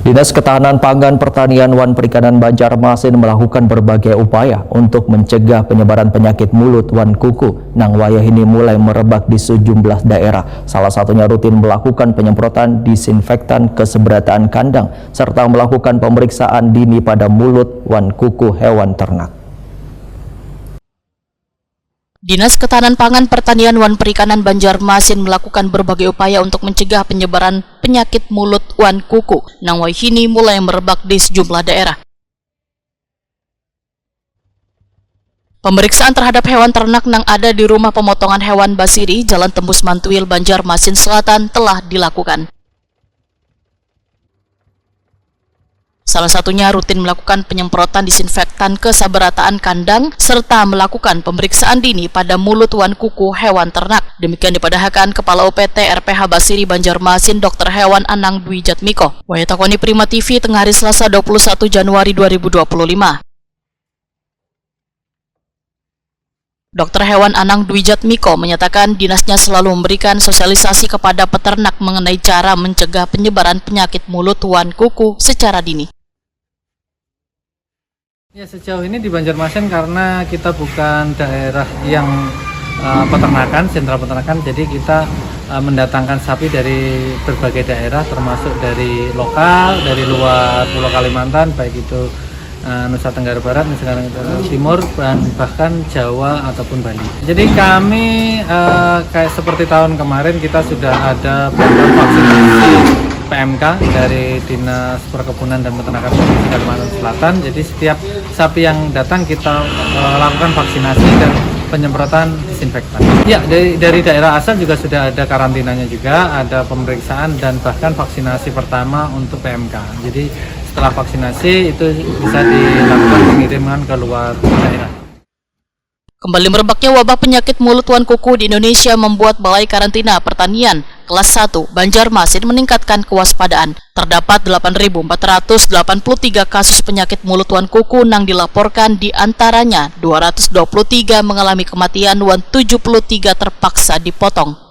Dinas Ketahanan Pangan Pertanian Wan Perikanan Banjarmasin melakukan berbagai upaya untuk mencegah penyebaran penyakit mulut wan kuku nang wayah ini mulai merebak di sejumlah daerah. Salah satunya rutin melakukan penyemprotan disinfektan keseberatan kandang serta melakukan pemeriksaan dini pada mulut wan kuku hewan ternak. Dinas Ketahanan Pangan Pertanian Wan Perikanan Banjarmasin melakukan berbagai upaya untuk mencegah penyebaran penyakit mulut wan kuku nang wayah mulai merebak di sejumlah daerah. Pemeriksaan terhadap hewan ternak nang ada di rumah pemotongan hewan Basiri, Jalan Tembus Mantuil, Banjarmasin Selatan telah dilakukan. Salah satunya rutin melakukan penyemprotan disinfektan kesaberatan kandang serta melakukan pemeriksaan dini pada mulut wan kuku hewan ternak. Demikian dipadahkan Kepala UPT RPH Basiri Banjarmasin Dr. Hewan Anang Dwi Jatmiko. Wayatakoni Prima TV tengah hari Selasa 21 Januari 2025. Dr. Hewan Anang Dwi Jatmiko menyatakan dinasnya selalu memberikan sosialisasi kepada peternak mengenai cara mencegah penyebaran penyakit mulut wan kuku secara dini. Ya, sejauh ini di Banjarmasin karena kita bukan daerah yang peternakan, sentra peternakan, jadi kita mendatangkan sapi dari berbagai daerah termasuk dari lokal, dari luar Pulau Kalimantan, baik itu Nusa Tenggara Barat, Nusa Tenggara Timur, dan bahkan Jawa ataupun Bali. Jadi kami kayak seperti tahun kemarin kita sudah ada program vaksinasi PMK dari Dinas Perkebunan dan Peternakan Provinsi Kalimantan Selatan. Jadi setiap sapi yang datang kita lakukan vaksinasi dan penyemprotan disinfektan. Ya, dari daerah asal juga sudah ada karantinanya juga, ada pemeriksaan dan bahkan vaksinasi pertama untuk PMK. Jadi setelah vaksinasi itu bisa dilakukan pengiriman ke luar daerah. Kembali merebaknya wabah penyakit mulut wan kuku di Indonesia membuat Balai Karantina Pertanian Kelas 1 Banjarmasin meningkatkan kewaspadaan. Terdapat 8.483 kasus penyakit mulut wan kuku nang dilaporkan, di antaranya 223 mengalami kematian, 73 terpaksa dipotong.